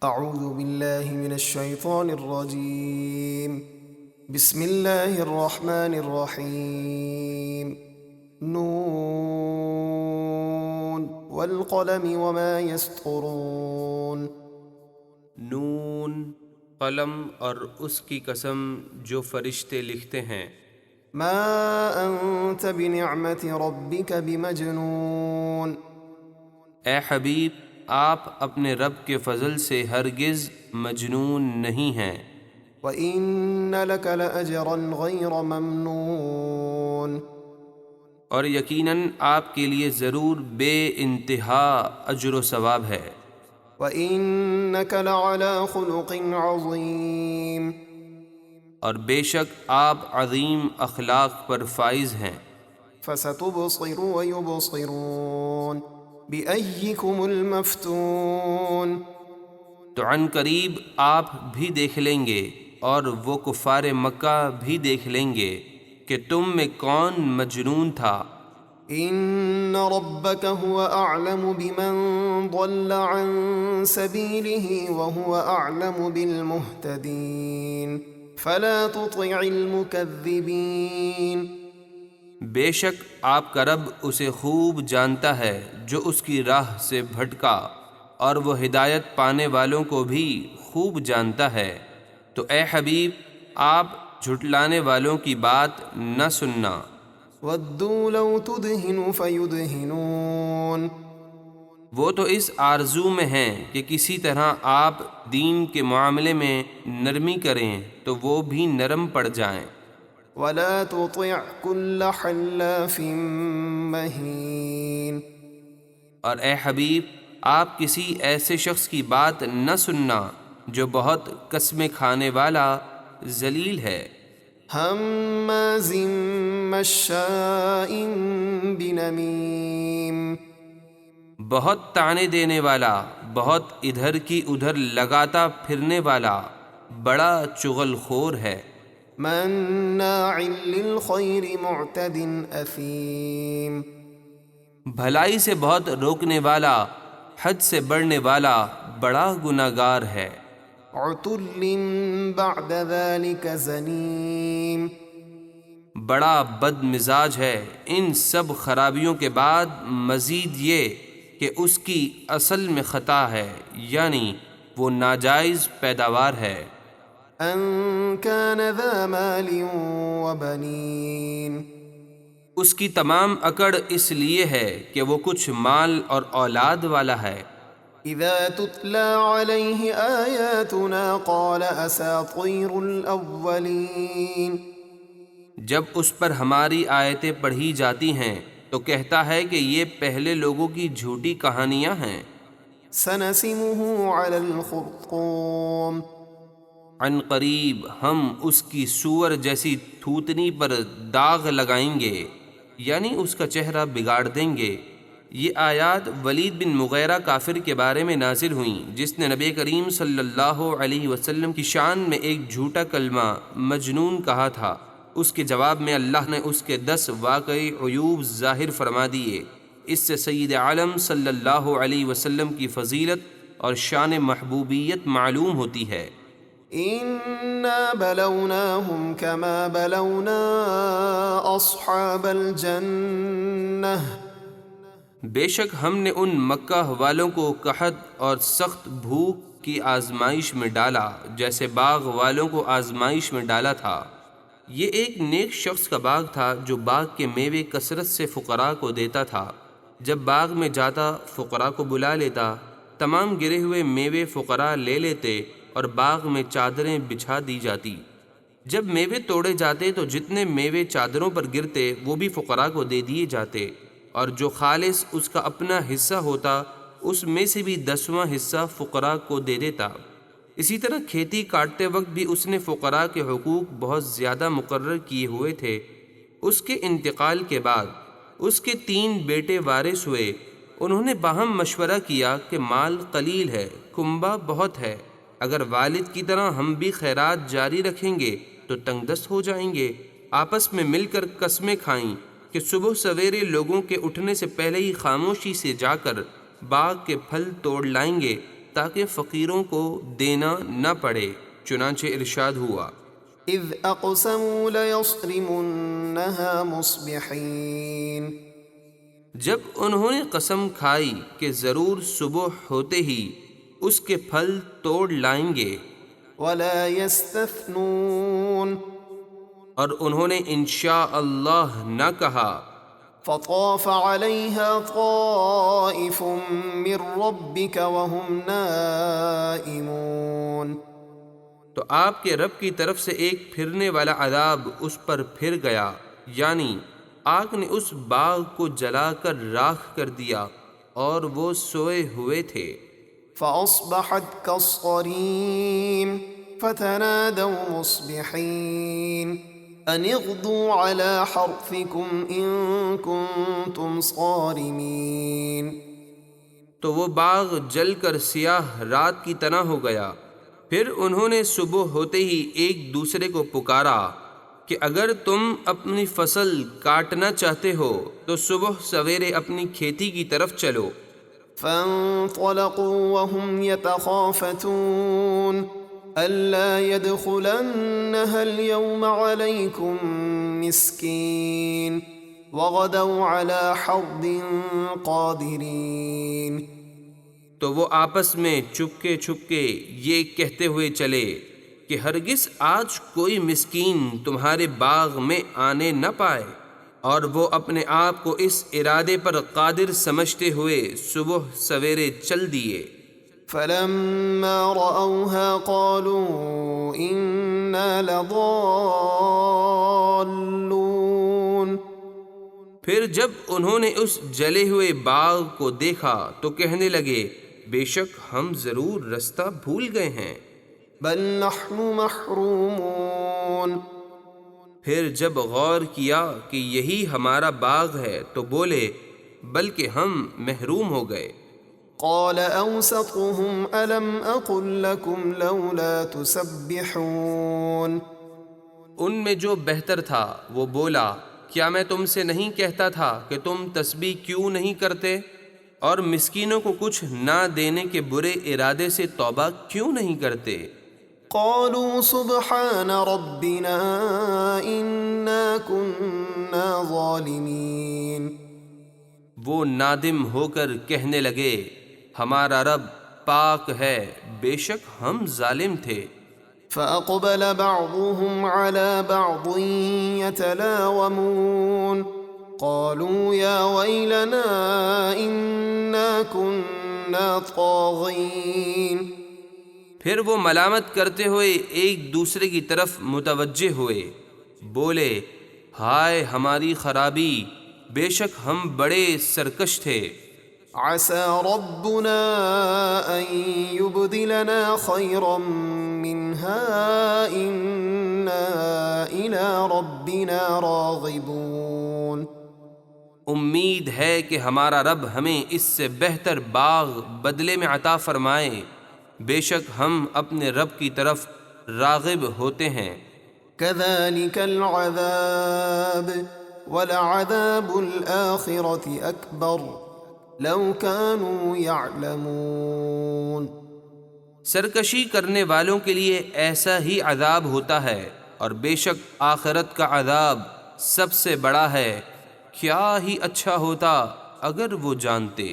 اعوذ باللہ من الشیطان الرجیم بسم اللہ الرحمن الرحیم نون والقلم وما يسطرون۔ نون، قلم اور اس کی قسم جو فرشتے لکھتے ہیں۔ ما انت بنعمت ربک بمجنون۔ اے حبیب، آپ اپنے رب کے فضل سے ہرگز مجنون نہیں ہیں، وَإِنَّ لَكَ لَأَجْرًا غَيْرَ مَمْنُونٍ۔ اور یقیناً آپ کے لیے ضرور بے انتہا اجر و ثواب ہے۔ وَإِنَّكَ لَعَلَى خُلُقٍ عَظِيمٍ۔ اور بے شک آپ عظیم اخلاق پر فائز ہیں۔ فَسَتُبْصِرُ وَيُبْصِرُونَ بِأَيِّكُمُ الْمَفْتُونُ۔ تو عن قریب آپ بھی دیکھ لیں گے اور وہ کفار مکہ بھی دیکھ لیں گے کہ تم میں کون مجنون تھا۔ إِنَّ رَبَّكَ هُوَ أَعْلَمُ بِمَنْ ضَلَّ عَنْ سَبِيلِهِ وَهُوَ أَعْلَمُ بِالْمُهْتَدِينَ فَلَا تُطِعِ الْمُكَذِّبِينَ۔ بے شک آپ کا رب اسے خوب جانتا ہے جو اس کی راہ سے بھٹکا، اور وہ ہدایت پانے والوں کو بھی خوب جانتا ہے، تو اے حبیب آپ جھٹلانے والوں کی بات نہ سننا۔ وَدُّوا لَوْ تُدْهِنُ فَيُدْهِنُونَ۔ وہ تو اس آرزو میں ہیں کہ کسی طرح آپ دین کے معاملے میں نرمی کریں تو وہ بھی نرم پڑ جائیں۔ وَلَا تُطِعْ كُلَّ حَلَّافٍ مَّهِينٍ۔ اور اے حبیب آپ کسی ایسے شخص کی بات نہ سننا جو بہت قسمیں کھانے والا ذلیل ہے، ہمازٍ مشاء بنمیم۔ بہت طعنے دینے والا، بہت ادھر کی ادھر لگاتا پھرنے والا، بڑا چغل خور ہے۔ مناع للخیر معتد اثیم۔ بھلائی سے بہت روکنے والا، حد سے بڑھنے والا، بڑا گناہگار ہے۔ عتل بعد ذلك زنیم۔ بڑا بد مزاج ہے۔ ان سب خرابیوں کے بعد مزید یہ کہ اس کی اصل میں خطا ہے، یعنی وہ ناجائز پیداوار ہے۔ ان كان ذا مال وبنین۔ اس کی تمام اکڑ اس لیے ہے کہ وہ کچھ مال اور اولاد والا ہے۔ اذا تتلى عليه آیاتنا قال اساطیر الاولین۔ جب اس پر ہماری آیتیں پڑھی جاتی ہیں تو کہتا ہے کہ یہ پہلے لوگوں کی جھوٹی کہانیاں ہیں۔ سنسمه على الخرطوم۔ عن قریب ہم اس کی سور جیسی تھوتنی پر داغ لگائیں گے، یعنی اس کا چہرہ بگاڑ دیں گے۔ یہ آیات ولید بن مغیرہ کافر کے بارے میں نازل ہوئیں جس نے نبی کریم صلی اللہ علیہ وسلم کی شان میں ایک جھوٹا کلمہ مجنون کہا تھا۔ اس کے جواب میں اللہ نے اس کے 10 واقعی عیوب ظاہر فرما دیے۔ اس سے سید عالم صلی اللہ علیہ وسلم کی فضیلت اور شان محبوبیت معلوم ہوتی ہے۔ انا بلوناهم كما بلونا اصحاب الجنہ۔ بے شک ہم نے ان مکہ والوں کو قحط اور سخت بھوک کی آزمائش میں ڈالا جیسے باغ والوں کو آزمائش میں ڈالا تھا۔ یہ ایک نیک شخص کا باغ تھا جو باغ کے میوے کثرت سے فقراء کو دیتا تھا۔ جب باغ میں جاتا فقراء کو بلا لیتا، تمام گرے ہوئے میوے فقراء لے لیتے اور باغ میں چادریں بچھا دی جاتی۔ جب میوے توڑے جاتے تو جتنے میوے چادروں پر گرتے وہ بھی فقراء کو دے دیے جاتے، اور جو خالص اس کا اپنا حصہ ہوتا اس میں سے بھی 10واں حصہ فقراء کو دے دیتا۔ اسی طرح کھیتی کاٹتے وقت بھی اس نے فقراء کے حقوق بہت زیادہ مقرر کیے ہوئے تھے۔ اس کے انتقال کے بعد اس کے 3 بیٹے وارث ہوئے۔ انہوں نے باہم مشورہ کیا کہ مال قلیل ہے، کنبہ بہت ہے، اگر والد کی طرح ہم بھی خیرات جاری رکھیں گے تو تنگ دست ہو جائیں گے۔ آپس میں مل کر قسمیں کھائیں کہ صبح سویرے لوگوں کے اٹھنے سے پہلے ہی خاموشی سے جا کر باغ کے پھل توڑ لائیں گے، تاکہ فقیروں کو دینا نہ پڑے۔ چنانچہ ارشاد ہوا، إذ أقسموا ليصرمنها مصبحين جب انہوں نے قسم کھائی کہ ضرور صبح ہوتے ہی اس کے پھل توڑ لائیں گے، ولا يستثنون اور انہوں نے انشاء اللہ نہ کہا۔ فطاف عليها طائف من ربك وهم نائمون تو آپ کے رب کی طرف سے ایک پھرنے والا عذاب اس پر پھر گیا، یعنی آگ نے اس باغ کو جلا کر راکھ کر دیا اور وہ سوئے ہوئے تھے۔ فأصبحت كالصريم فتنادوا مصبحين أن اغدوا على حرثكم إن كنتم صارمين تو وہ باغ جل کر سیاہ رات کی طرح ہو گیا۔ پھر انہوں نے صبح ہوتے ہی ایک دوسرے کو پکارا کہ اگر تم اپنی فصل کاٹنا چاہتے ہو تو صبح سویرے اپنی کھیتی کی طرف چلو۔ فانطلقوا وهم يتخافتون ألا يدخلنها اليوم عليكم مسكين وغدوا على حرد قادرين تو وہ آپس میں چپکے چھپکے یہ کہتے ہوئے چلے کہ ہرگز آج کوئی مسکین تمہارے باغ میں آنے نہ پائے، اور وہ اپنے آپ کو اس ارادے پر قادر سمجھتے ہوئے صبح سویرے چل دیے۔ فلما رأوها قالوا إنا لضالون پھر جب انہوں نے اس جلے ہوئے باغ کو دیکھا تو کہنے لگے، بے شک ہم ضرور رستہ بھول گئے ہیں۔ بل نحن محرومون پھر جب غور کیا کہ یہی ہمارا باغ ہے تو بولے، بلکہ ہم محروم ہو گئے۔ قال أوسطهم ألم أقل لكم لولا تسبحون ان میں جو بہتر تھا وہ بولا، کیا میں تم سے نہیں کہتا تھا کہ تم تسبیح کیوں نہیں کرتے، اور مسکینوں کو کچھ نہ دینے کے برے ارادے سے توبہ کیوں نہیں کرتے؟ قالوا سبحان ربنا إنا كنا ظالمين وہ نادم ہو کر کہنے لگے، ہمارا رب پاک ہے، بے شک ہم ظالم تھے۔ فأقبل بعضهم على بعض يتلاومون قالوا يا ويلنا إنا كنا طاغين پھر وہ ملامت کرتے ہوئے ایک دوسرے کی طرف متوجہ ہوئے، بولے، ہائے ہماری خرابی، بے شک ہم بڑے سرکش تھے۔ عسى ربنا أن يبدلنا خيرا منها إنا إلى ربنا راغبون امید ہے کہ ہمارا رب ہمیں اس سے بہتر باغ بدلے میں عطا فرمائے، بے شک ہم اپنے رب کی طرف راغب ہوتے ہیں۔ كذلك العذاب ولعذاب الآخرة أكبر لو كانوا يعلمون سرکشی کرنے والوں کے لیے ایسا ہی عذاب ہوتا ہے، اور بے شک آخرت کا عذاب سب سے بڑا ہے، کیا ہی اچھا ہوتا اگر وہ جانتے۔